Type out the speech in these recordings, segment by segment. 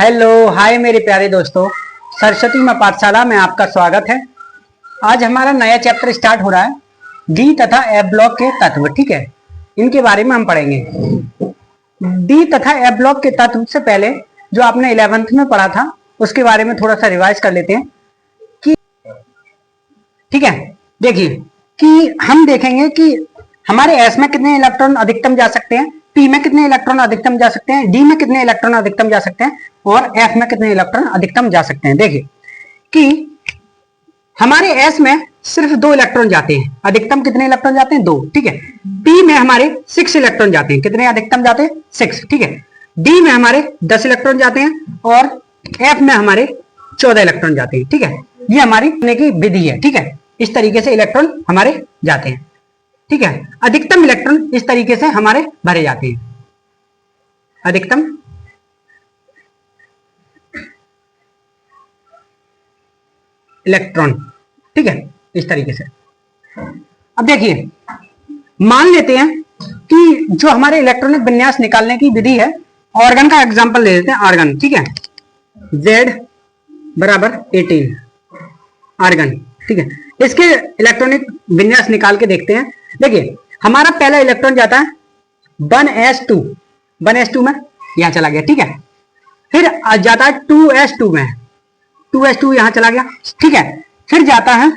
Hello hi मेरे प्यारे दोस्तों, सरस्वती मां पाठशाला में आपका स्वागत है। आज हमारा नया चैप्टर स्टार्ट हो रहा है, डी तथा एफ ब्लॉक के तत्व। ठीक है, इनके बारे में हम पढ़ेंगे। डी तथा एफ ब्लॉक के तत्व से पहले जो आपने 11th में पढ़ा था उसके बारे में थोड़ा सा रिवाइज कर लेते हैं कि ठीक है। देखिए कि हम देखेंगे कि हमारे एस में कितने इलेक्ट्रॉन अधिकतम जा सकते हैं, पी में कितने इलेक्ट्रॉन अधिकतम जा सकते हैं, डी में कितने इलेक्ट्रॉन अधिकतम जा सकते हैं और एफ में कितने इलेक्ट्रॉन अधिकतम जा सकते हैं। देखिए कि हमारे एस में सिर्फ 2 इलेक्ट्रॉन जाते हैं, अधिकतम कितने इलेक्ट्रॉन जाते हैं 2। ठीक है, पी में हमारे 6 इलेक्ट्रॉन जाते हैं, कितने अधिकतम जाते हैं 6। ठीक है, डी में हमारे 10 इलेक्ट्रॉन जाते हैं और एफ में हमारे 14 इलेक्ट्रॉन जाते हैं। ठीक है, ये हमारी की विधि है। ठीक है, इस तरीके से इलेक्ट्रॉन हमारे जाते हैं। ठीक है, अधिकतम इलेक्ट्रॉन इस तरीके से हमारे भरे जाते हैं, अधिकतम इलेक्ट्रॉन। ठीक है, इस तरीके से। अब देखिए, मान लेते हैं कि जो हमारे इलेक्ट्रॉनिक विन्यास निकालने की विधि है, ऑर्गन का एग्जांपल ले लेते हैं। आर्गन, ठीक है, Z बराबर 18 आर्गन। ठीक है, इसके इलेक्ट्रॉनिक विन्यास निकाल के देखते हैं। देखिए हमारा पहला इलेक्ट्रॉन जाता है 1s2 में, यहां चला गया। ठीक है, फिर जाता है 2s2 में, 2s2 यहां चला गया। ठीक है, फिर जाता है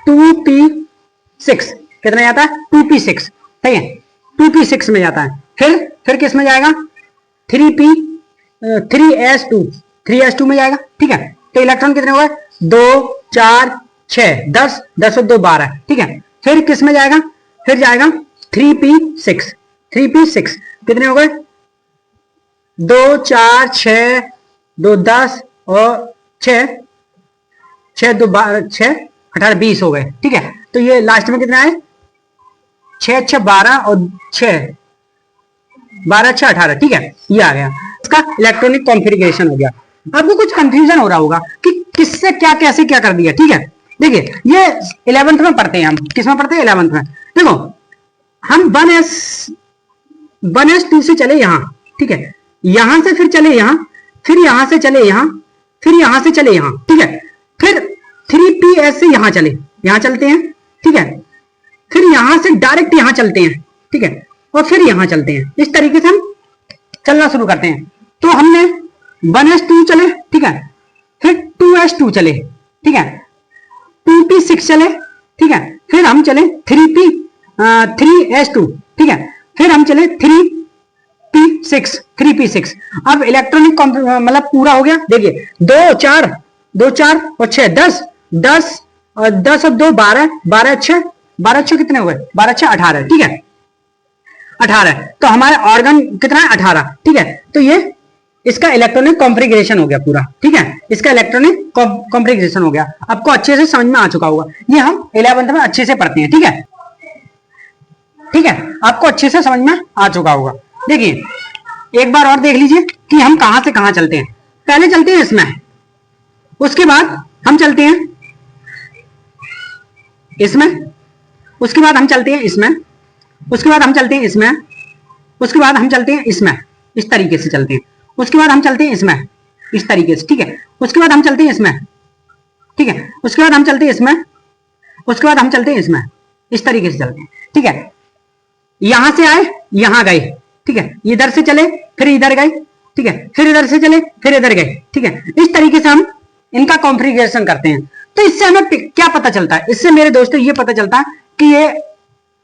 2p6, कितना जाता है 2p6। सही है, 2p6 में जाता है। फिर किस में जाएगा 3s2 में जाएगा। ठीक है, तो इलेक्ट्रॉन कितने हुए 2 4 6 10 10 और 2 12। ठीक है, फिर किस में जाएगा, फिर जाएगा 3p6 कितने हो गए 2 4 6 2 10 और 6 2 6 18 20 हो गए। ठीक है, तो ये लास्ट में कितना है 6 6 12 और 6 12 6 18। ठीक है, ये आ गया, इसका इलेक्ट्रॉनिक कॉन्फ़िगरेशन हो गया। आपको कुछ कंफ्यूजन हो रहा होगा कि किससे क्या कैसे क्या कर दिया। ठीक है, देखिए ये 11th में पढ़ते हैं हम। किस में पढ़ते हैं 11th में। देखो हम 1s2 से चले यहां। ठीक है, यहां से फिर चले यहां, फिर यहां से चले यहां, फिर यहां से चले यहां। ठीक है, फिर 3ps से यहां चलते हैं। ठीक है, फिर यहां से डायरेक्ट यहां चलते हैं। ठीक है, और फिर यहां चलते हैं। इस तरीके से हम चलना शुरू करते हैं। तो हमने 1s2 चले, ठीक है, फिर 2s2 चले, ठीक है, 2p6 चले, ठीक है, फिर हम चले 3s2, ठीक है, फिर हम चले 3p6। अब इलेक्ट्रॉनिक मतलब पूरा हो गया। देखिए 2 4 और 6 10 और 10 और 2 12 12 6 कितने हुए 12 6 18। ठीक है, 18। तो हमारा ऑर्गन कितना है 18। ठीक है, तो ये इसका इलेक्ट्रॉनिक कॉन्फ़िगरेशन हो गया पूरा। ठीक है, इसका इलेक्ट्रॉनिक कॉन्फ़िगरेशन हो गया। आपको अच्छे से समझ में आ चुका होगा, ये हम 11th में अच्छे से पढ़ते हैं। ठीक है, ठीक है, आपको अच्छे से समझ में आ चुका होगा। देखिए एक बार और देख लीजिए कि हम कहां से कहां चलते हैं। पहले चलते हैं इसमें, उसके बाद हम चलते हैं इसमें, उसके बाद हम चलते हैं इसमें, उसके बाद हम चलते हैं इसमें, उसके बाद हम चलते हैं इसमें। इस तरीके से चलते हैं। उसके बाद हम चलते हैं इसमें, इस तरीके से। ठीक है, उसके बाद हम चलते हैं इसमें, ठीक है, उसके बाद हम चलते हैं इसमें, उसके बाद हम चलते हैं इसमें। इस तरीके से चलते हैं। ठीक है, यहां से आए यहां गए। ठीक है, इधर से चले फिर इधर गए। ठीक है, फिर इधर से चले फिर इधर गए। ठीक है, इस तरीके से हम इनका कॉन्फ़िगरेशन करते हैं। तो इससे हमें क्या पता चलता है, इससे मेरे दोस्तों ये पता चलता है कि ये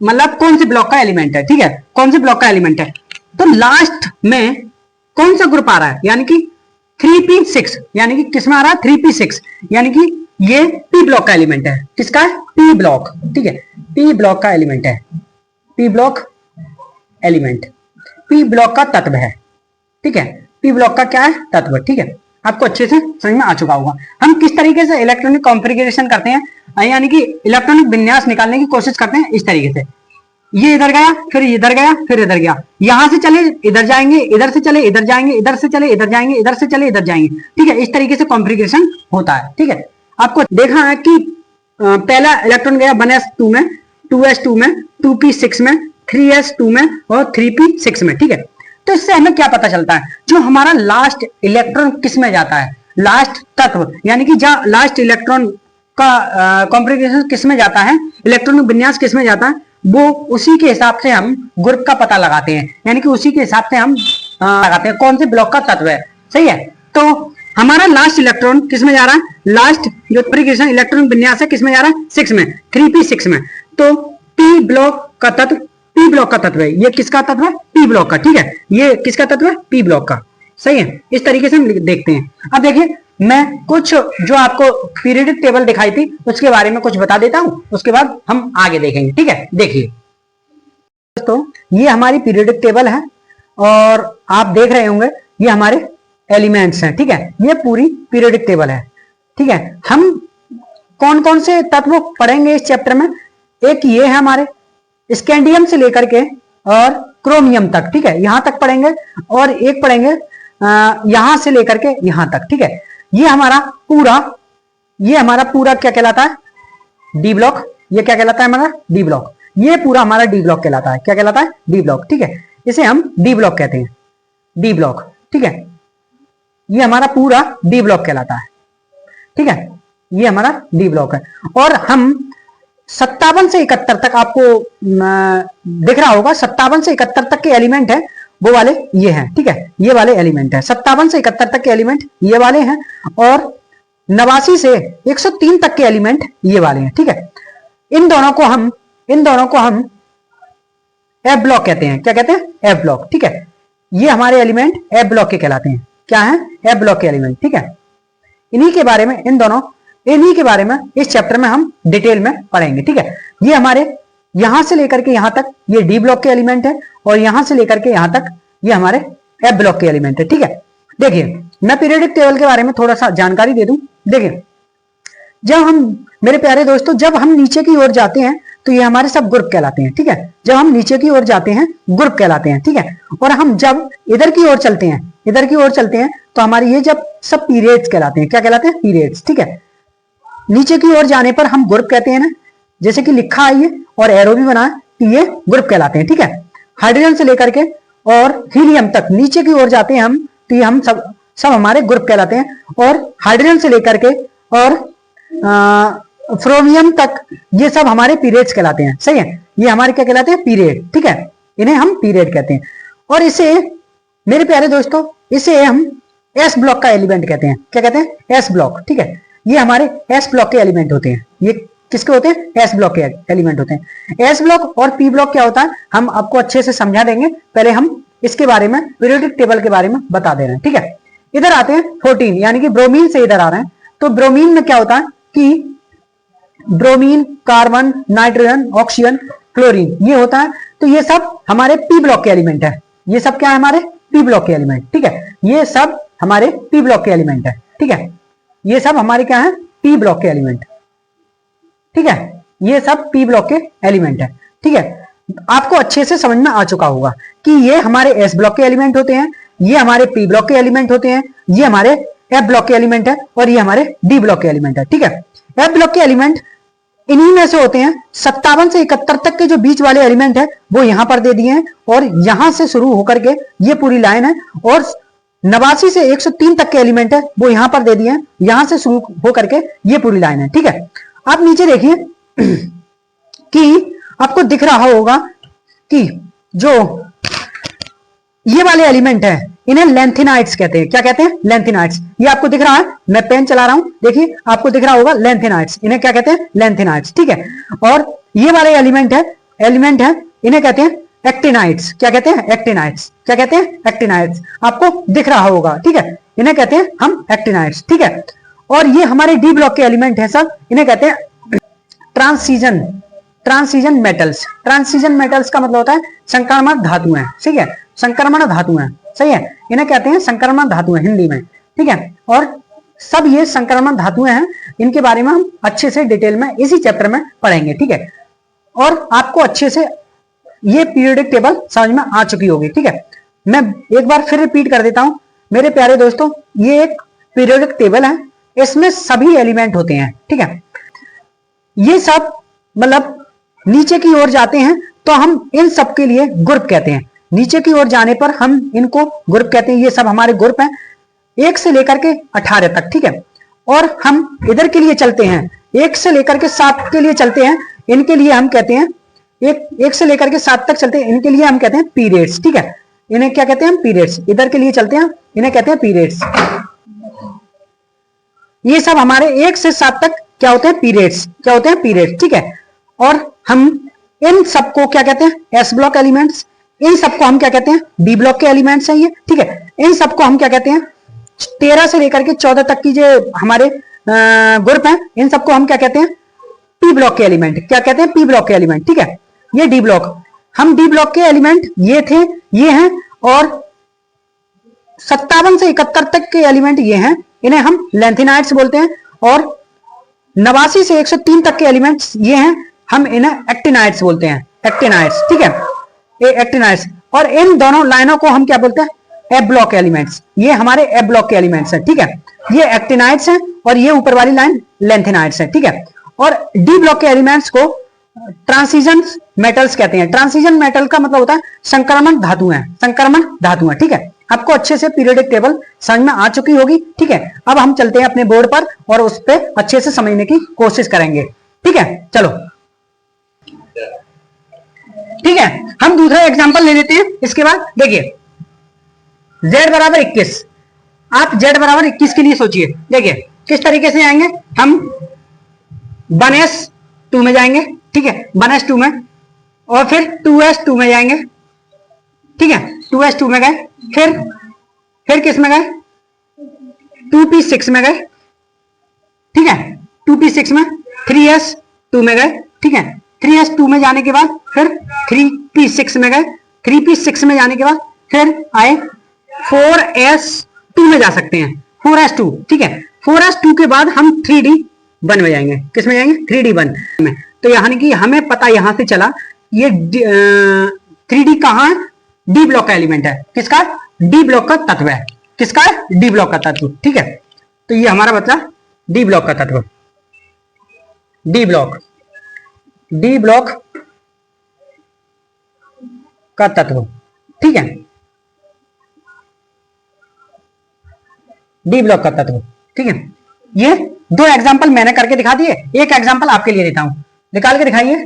मतलब कौन से ब्लॉक का एलिमेंट है। ठीक है, कौन से ब्लॉक का एलिमेंट है। तो लास्ट में कौन सा ग्रुप आ रहा है, यानी कि 3p6, यानी कि किसमें आ रहा है 3p6, यानी कि ये p ब्लॉक का एलिमेंट है। किसका है p ब्लॉक। ठीक है, p ब्लॉक का एलिमेंट है, p block element, p block का तत्व है। ठीक है, p ब्लॉक का क्या है तत्व। ठीक है, आपको अच्छे से समझ में आ चुका होगा हम किस तरीके से इलेक्ट्रॉनिक कॉन्फ़िगरेशन करते हैं, यानी कि इलेक्ट्रॉनिक विन्यास निकालने की कोशिश करते हैं। इस तरीके से ये इधर गया फिर इधर गया फिर इधर गया, यहां से चले इधर जाएंगे, इधर से चले इधर जाएंगे, इधर से चले इधर जाएंगे, इधर से चले इधर जाएंगे। ठीक है, इस तरीके से कॉन्फ़िगरेशन होता है। ठीक है, आपको देखा है कि पहला इलेक्ट्रॉन गया 1s2 में, 2s2 में, 2p6 में, 3s2 में और 3p6 में। ठीक है, तो इससे हमें क्या पता चलता है, जो हमारा लास्ट इलेक्ट्रॉन किस में जाता है, लास्ट तत्व यानी कि जहां लास्ट इलेक्ट्रॉन का कॉन्फ़िगरेशन किस में जाता है, इलेक्ट्रॉनिक विन्यास किस में जाता है, वो उसी के हिसाब से हम ग्रुप का पता लगाते हैं, यानी कि उसी के हिसाब से हम लगाते हैं कौन से ब्लॉक का तत्व है। सही है, तो हमारा लास्ट इलेक्ट्रॉन किस में जा रहा है, लास्ट जो कॉन्फ़िगरेशन इलेक्ट्रॉनिक विन्यास है किस में जा रहा है, 6 में, 3p6 में। तो p ब्लॉक का तत्व, p ब्लॉक का तत्व है, ये किसका तत्व है, p ब्लॉक का। ठीक है, ये किसका तत्व है, p ब्लॉक का। सही है, इस तरीके से हम देखते हैं। अब देखिए मैं कुछ जो आपको पीरियोडिक टेबल दिखाई थी उसके बारे में कुछ बता देता हूं, उसके बाद हम आगे देखेंगे। ठीक है, देखिए दोस्तों ये हमारी पीरियोडिक टेबल है और आप देख रहे होंगे ये हमारे एलिमेंट्स हैं। ठीक है, ये पूरी पीरियोडिक टेबल है। ठीक है, हम कौन कौन से तत्व पढ़ेंगे इस चैप्टर में, एक ये है हमारे स्कैंडियम से लेकर के और क्रोमियम तक। ठीक है, यहां तक पढ़ेंगे और एक पढ़ेंगे यहां से लेकर के यहां तक। ठीक है, ये हमारा पूरा क्या कहलाता है, डी ब्लॉक। ये क्या कहलाता है हमारा, डी ब्लॉक। ये पूरा हमारा डी ब्लॉक कहलाता है। क्या कहलाता है, डी ब्लॉक। ठीक है, इसे हम डी ब्लॉक कहते हैं, डी ब्लॉक। ठीक है, ये हमारा पूरा डी ब्लॉक कहलाता है। ठीक है, ये हमारा डी ब्लॉक है। और हम 57 से 71 तक आपको दिख रहा होगा, 57 से 71 तक के एलिमेंट है वो वाले ये हैं। ठीक है, ये वाले एलिमेंट है, 57 से 71 तक के एलिमेंट ये वाले हैं और 89 से 103 तक के एलिमेंट ये वाले हैं। ठीक है, इन दोनों को हम एफ ब्लॉक कहते हैं। क्या कहते हैं, एफ ब्लॉक। ठीक है, ये हमारे एलिमेंट एफ ब्लॉक के कहलाते हैं। क्या है, एफ ब्लॉक के एलिमेंट। ठीक है, इन्हीं के बारे में इस चैप्टर में हम डिटेल में पढ़ेंगे। ठीक है, ये हमारे यहां से लेकर के यहां तक ये डी ब्लॉक के एलिमेंट है और यहां से लेकर के यहां तक ये हमारे एफ ब्लॉक के एलिमेंट है। ठीक है, देखिए मैं पीरियोडिक टेबल के बारे में थोड़ा सा जानकारी दे दूं। देखिए मेरे प्यारे दोस्तों, जब हम नीचे की ओर जाते हैं तो ये हमारे सब ग्रुप कहलाते हैं। ठीक है, जब हम नीचे की ओर जाते हैं ग्रुप कहलाते हैं। ठीक है, और हम जब इधर की ओर चलते हैं तो हमारे ये जब सब पीरियड्स कहलाते हैं। क्या कहलाते हैं, पीरियड्स। ठीक है, नीचे की ओर जाने पर हम ग्रुप कहते हैं ना, जैसे कि लिखा है ये और एरो भी बना है कि ये ग्रुप कहलाते हैं। ठीक है, हाइड्रोजन से लेकर के और हीलियम तक नीचे की ओर जाते हैं हम तो ये हम सब हमारे ग्रुप कहलाते हैं। और हाइड्रोजन से लेकर के और फ्रोमियम तक ये सब हमारे पीरियड्स कहलाते हैं। सही है, ये हमारे क्या कहलाते हैं, पीरियड। ठीक है, इन्हें हम पीरियड कहते हैं। और इसे मेरे प्यारे दोस्तों, इसे हम एस ब्लॉक का एलिमेंट कहते हैं। क्या कहते हैं, एस ब्लॉक। ठीक है, ये हमारे एस ब्लॉक के एलिमेंट होते हैं। ये किसके होते हैं, एस ब्लॉक के एलिमेंट होते हैं। एस ब्लॉक और पी ब्लॉक क्या होता है हम आपको अच्छे से समझा देंगे, पहले हम इसके बारे में पीरियोडिक टेबल के बारे में बता दे रहे हैं। ठीक है, इधर आते हैं 14 यानी कि ब्रोमीन से इधर आ रहे हैं। तो ब्रोमीन में क्या होता है कि bromine, carbon, nitrogen, oxygen, chlorine ये होता है। तो ये सब हमारे पी ब्लॉक के एलिमेंट है। ये सब क्या है, हमारे पी ब्लॉक के एलिमेंट। ठीक है, ये सब हमारे पी ब्लॉक के एलिमेंट है। ठीक है, ये सब हमारे क्या है, पी ब्लॉक के एलिमेंट। ठीक है, ये सब पी ब्लॉक के एलिमेंट है। ठीक है, आपको अच्छे से समझ में आ चुका होगा कि ये हमारे एस ब्लॉक के एलिमेंट होते हैं, ये हमारे पी ब्लॉक के एलिमेंट होते हैं, ये हमारे एफ ब्लॉक के एलिमेंट है और ये हमारे डी ब्लॉक के एलिमेंट है। ठीक है, एफ ब्लॉक के एलिमेंट इन्हीं में से होते हैं। 57 से 71 तक के जो बीच वाले एलिमेंट है वो यहां पर दे दिए हैं और यहां से शुरू होकर के ये पूरी लाइन है। और 89 से 103 तक के एलिमेंट है वो यहां पर दे दिए हैं, यहां से शुरू होकर के ये पूरी लाइन है। ठीक है, आप नीचे देखिए कि आपको दिख रहा होगा कि जो ये वाले एलिमेंट है इन्हें लेंथेनाइड्स कहते हैं। क्या कहते हैं, लेंथेनाइड्स। ये आपको दिख रहा है, मैं पेन चला रहा हूं, देखिए आपको दिख रहा होगा लेंथेनाइड्स। इन्हें क्या कहते हैं, लेंथेनाइड्स। ठीक है, और ये वाले एलिमेंट है इन्हें कहते हैं एक्टिनाइड्स। क्या कहते हैं, एक्टिनाइड्स। क्या कहते हैं, एक्टिनाइड्स। आपको दिख रहा होगा। ठीक है, इन्हें कहते हैं हम एक्टिनाइड्स। ठीक है, और ये हमारे डी ब्लॉक के एलिमेंट है सब, इन्हें कहते हैं ट्रांसिजन मेटल्स। ट्रांसिजन मेटल्स का मतलब होता है संक्रमण धातुएं। ठीक है, संक्रमण धातुएं। सही है, इन्हें कहते हैं संक्रमण धातुएं हिंदी में। ठीक है, और सब ये संक्रमण धातुएं हैं, इनके बारे में हम अच्छे से डिटेल में इसी चैप्टर में पढ़ेंगे। ठीक है, और आपको अच्छे से ये पीरियोडिक टेबल समझ में आ चुकी होगी। ठीक है, मैं एक बार फिर रिपीट कर देता हूं मेरे प्यारे दोस्तों, ये एक पीरियोडिक टेबल है, इसमें सभी एलिमेंट होते हैं। ठीक है, ये सब मतलब नीचे की ओर जाते हैं तो हम इन सब के लिए ग्रुप कहते हैं। नीचे की ओर जाने पर हम इनको ग्रुप कहते हैं। ये सब हमारे ग्रुप हैं 1 से लेकर के 18 तक, ठीक है। और हम इधर के लिए चलते हैं 1 से लेकर के 7 के लिए चलते हैं, इनके लिए हम कहते हैं 1 से लेकर के 7 तक चलते हैं, इनके लिए हम कहते हैं पीरियड्स, ठीक है। इन्हें क्या कहते हैं? पीरियड्स। इधर के लिए चलते हैं, इन्हें कहते हैं पीरियड्स। ये सब हमारे 1 से 7 तक क्या होते हैं? पीरियड्स। क्या होते हैं? पीरियड्स, ठीक है। और हम इन सबको क्या कहते हैं? S block elements. इन सबको हम क्या कहते हैं? डी ब्लॉक के एलिमेंट्स हैं ये, ठीक है। इन सबको हम क्या कहते हैं? 13 से लेकर के 14 तक की जो हमारे ग्रुप हैं, इन सबको हम क्या कहते हैं? पी ब्लॉक के एलिमेंट। क्या कहते हैं? पी ब्लॉक के एलिमेंट, ठीक है। ये डी ब्लॉक, हम डी ब्लॉक के एलिमेंट ये थे, ये हैं, और 57 से 71 तक के एलिमेंट ये हैं, इन्हें हम लेंथेनाइड्स बोलते हैं। और 89 से 103 तक के एलिमेंट्स ये हैं, हम इन्हें एक्टिनाइड्स बोलते हैं। एक्टिनाइड्स, ठीक है, ये एक्टिनाइड्स। और इन दोनों लाइनों को हम क्या बोलते हैं? F block elements. ये हमारे एफ ब्लॉक के एलिमेंट्स हैं, ठीक है। ये एक्टिनाइड्स हैं और ये ऊपर वाली लाइन लेंथेनाइड्स है, ठीक है। और डी ब्लॉक के एलिमेंट्स को ट्रांसिशन मेटल्स कहते हैं। ट्रांसिशन मेटल का मतलब होता है संक्रमण धातुएं, संक्रमण धातुएं, ठीक है। आपको अच्छे से पीरियोडिक टेबल समझ में आ चुकी होगी, ठीक है। अब हम चलते हैं अपने बोर्ड पर और उस पर अच्छे से समझने की कोशिश करेंगे, ठीक है। चलो, ठीक है, हम दूसरा एग्जांपल ले लेते हैं। इसके बाद देखिए z बराबर 21, आप z बराबर 21 के लिए सोचिए। देखिए किस तरीके से आएंगे हम, 1s2 में जाएंगे, ठीक है, 1s2 में, और फिर 2s2 में जाएंगे, ठीक है, 2s2 में गए, फिर किस में गए? 2p6 में गए, ठीक है, 2p6 में, 3s2 में गए, ठीक है, 3s2 में जाने के बाद फिर 3p6 में गए, 3p6 में जाने के बाद फिर आए 4s2 में जा सकते हैं, 4s2, ठीक है। 4s2 के बाद हम 3d1 में जाएंगे। किस में जाएंगे? 3d1 में। तो यानी कि हमें पता यहां से चला ये 3d कहां है? डी ब्लॉक का एलिमेंट है। किसका? डी ब्लॉक का तत्व है। किसका? डी ब्लॉक का तत्व, ठीक है। तो ये हमारा बचा डी ब्लॉक का तत्व, डी ब्लॉक, डी ब्लॉक का तत्व, ठीक है, डी ब्लॉक का तत्व, ठीक है। ये 2 एग्जांपल मैंने करके दिखा दिए, एक एग्जांपल आपके लिए देता हूं, निकाल के दिखाइए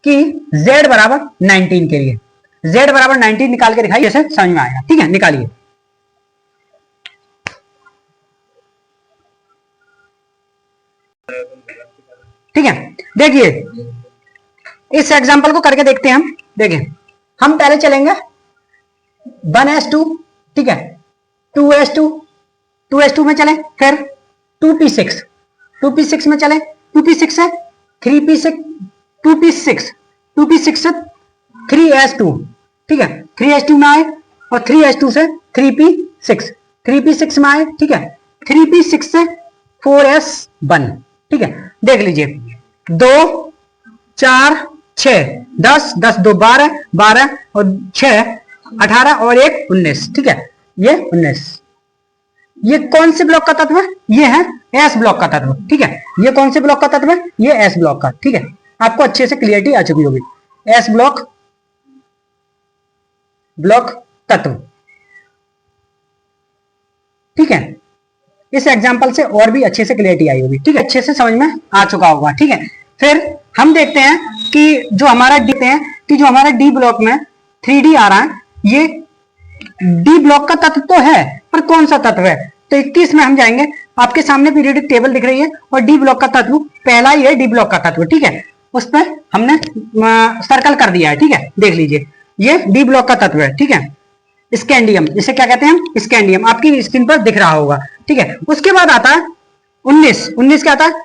कि z बराबर 19 के लिए, z बराबर 19 निकाल के दिखाइए, जैसे समझ में आएगा, ठीक है। निकालिए, ठीक है। देखिए इस एग्जांपल को करके देखते हैं हम। देखिए हम पहले चलेंगे 1s2, ठीक है, 2s2, 2s2 में चले, फिर 2p6, 2p6 में चले, 2p6 से 3p6, 2p6, 2p6 से 3s2, ठीक है, 3s2 में आए, और 3s2 से 3p6, 3p6 में आए, ठीक है, 3p6 से 4s1, ठीक है। देख लीजिए 2 4 6 10 10 2 12 12 और 6 18 और 1 19, ठीक है, ये 19। ये कौन से ब्लॉक का तत्व है? ये है एस ब्लॉक का तत्व, ठीक है। ये कौन से ब्लॉक का तत्व है? ये एस ब्लॉक का, ठीक है। आपको अच्छे से क्लियरिटी आ चुकी होगी। एस ब्लॉक, ब्लॉक तत्व, ठीक है। इस एग्जांपल से और भी अच्छे से क्लियरिटी आई होगी, ठीक है, अच्छे से समझ में आ चुका होगा, ठीक है। फिर हम देखते हैं कि जो हमारा डी ब्लॉक में 3d आ रहा है, ये डी ब्लॉक का तत्व तो है, पर कौन सा तत्व है? तो 21 में हम जाएंगे, आपके सामने पीरियोडिक टेबल दिख रही है, और डी ब्लॉक का तत्व पहला ही है, डी ब्लॉक का तत्व, ठीक है। उस पर हमने सर्कल कर दिया है, ठीक है। देख लीजिए ये डी ब्लॉक का तत्व है, ठीक है। स्कैंडियम, इसे क्या कहते हैं? स्कैंडियम, आपकी स्क्रीन पर दिख रहा होगा, ठीक है। उसके बाद आता है 19, 19 क्या आता है?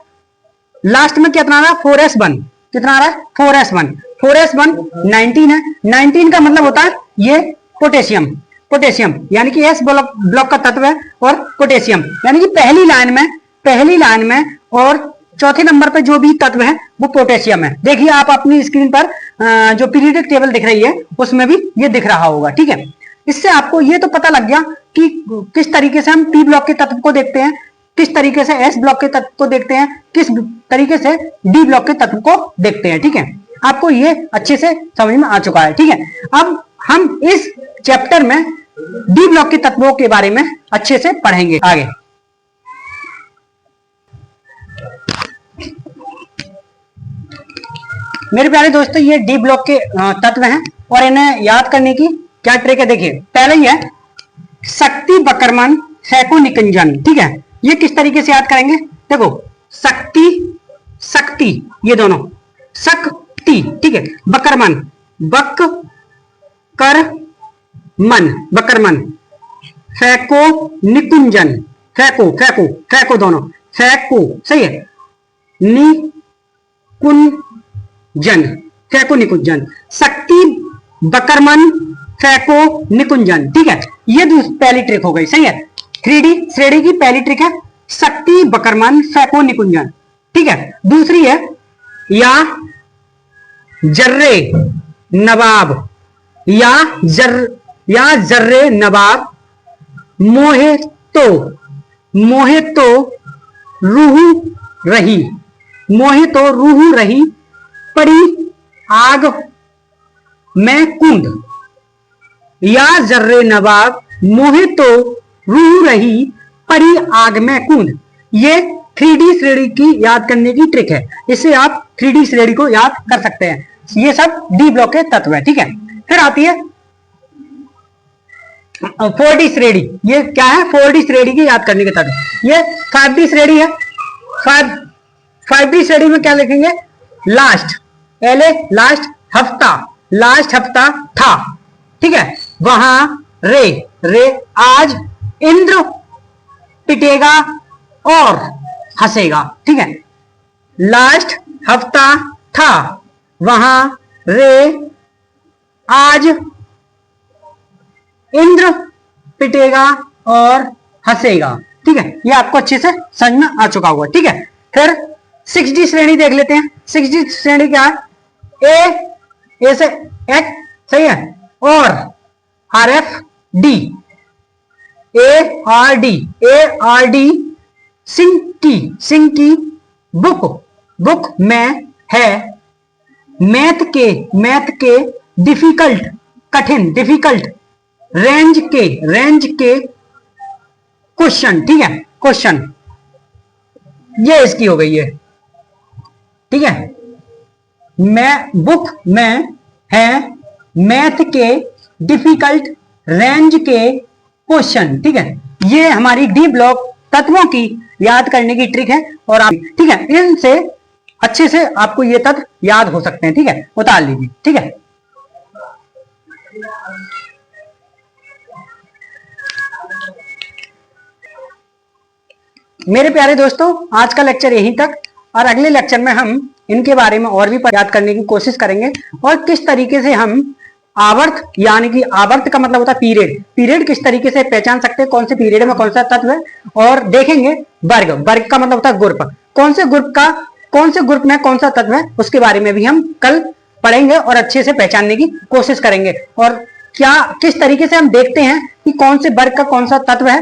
लास्ट में कितना आ रहा है? 4s1, कितना आ रहा है? 4s1, 4s1 19 है। 19 का मतलब होता है ये पोटेशियम, पोटेशियम यानी कि एस ब्लॉक का तत्व है, और पोटेशियम यानी कि पहली लाइन में और चौथे नंबर पे जो भी तत्व है वो पोटेशियम है। देखिए आप अपनी स्क्रीन पर जो पीरियोडिक टेबल दिख रही है उसमें भी ये दिख रहा होगा, ठीक है। इससे आपको ये तो पता लग गया कि किस तरीके से हम पी ब्लॉक के तत्व को देखते हैं, किस तरीके से एस ब्लॉक के तत्व को देखते हैं, किस तरीके से डी ब्लॉक के तत्व को देखते हैं, ठीक है। आपको ये अच्छे से समझ में आ चुका है, ठीक है। अब हम इस चैप्टर में डी ब्लॉक के तत्वों के बारे में अच्छे से पढ़ेंगे आगे। मेरे प्यारे दोस्तों, ये डी ब्लॉक के तत्व हैं और इन्हें याद करने की क्या ट्रिक है, देखिए। पहले ही है शक्ति, बकरमन, फैको, निकुंजन। ठीक है, ये किस तरीके से याद करेंगे, देखो शक्ति, शक्ति, ये दोनों शक्ति, ठीक है। बकरमन, बक कर मन, बकरमन। फैको, निकुंजन, फैको, फैको, फैको दोनों, फैको, सही है। निकुंजन, फैको निकुंजन। शक्ति, बकरमन, फैको, निकुंजन, ठीक है। ये पहली ट्रिक हो गई, सही है। 3D श्रेणी की पहली ट्रिक है शक्ति, बकरमन, फैको, निकुंजन, ठीक है। दूसरी है या जर्रे नवाब, या जर्रे नवाब, मोहे तो, मोहे तो रूह रही, मोहे तो रूह रही, पड़ी आग में कूद। या जर्रे नवाब, मोहे तो रूह रही, पड़ी आग में कूद। ये 3D श्रेणी की याद करने की ट्रिक है, इससे आप 3D श्रेणी को याद कर सकते हैं। ये सब डी ब्लॉक के तत्व है, ठीक है। फिर आती है 4D श्रेणी। ये क्या है, 4D श्रेणी की याद करने के तत्व। ये 5D श्रेणी है। 5D श्रेणी में क्या लिखेंगे, लास्ट, एले लास्ट, हफ्ता, लास्ट हफ्ता था, ठीक है। वहां रे, रे आज इंद्र पिटेगा और हंसेगा, ठीक है। लास्ट हफ्ता था, वहां रे आज इंद्र पिटेगा और हंसेगा, ठीक है। ये आपको अच्छे से समझ में आ चुका होगा, ठीक है। फिर 6D श्रेणी देख लेते हैं। 6D श्रेणी क्या है, ए से एक्स, सही है, और RF D, ARD सिंह की बुक, बुक में है, मैथ के डिफिकल्ट, कठिन, डिफिकल्ट, रेंज के क्वेश्चन, ठीक है, क्वेश्चन। ये इसकी हो गई है, ठीक है। मैं बुक में है मैथ के डिफिकल्ट रेंज के क्वेश्चन, ठीक है। ये हमारी डी ब्लॉक तत्वों की याद करने की ट्रिक है और आप, ठीक है, इनसे अच्छे से आपको ये तत्व याद हो सकते हैं, ठीक है। उतार लीजिए, ठीक है। मेरे प्यारे दोस्तों, आज का लेक्चर यहीं तक, और अगले लेक्चर में हम इनके बारे में और भी याद करने की कोशिश करेंगे और किस तरीके से हम आवर्त, यानी कि आवर्त का मतलब होता है पीरियड, पीरियड किस तरीके से पहचान सकते हैं, कौन से पीरियड में कौन सा तत्व है। और देखेंगे वर्ग, वर्ग का मतलब होता है ग्रुप, कौन से ग्रुप में कौन सा तत्व है, उसके बारे में भी हम कल पढ़ेंगे और अच्छे से पहचानने की कोशिश करेंगे। और क्या किस तरीके से हम देखते हैं कि कौन से वर्ग का कौन सा तत्व है,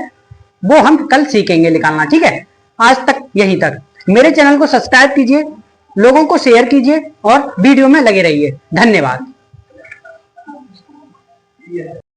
वो हम कल सीखेंगे निकालना, ठीक है। आज तक यहीं तक। मेरे चैनल को सब्सक्राइब कीजिए, लोगों को शेयर कीजिए और वीडियो में लगे रहिए। धन्यवाद।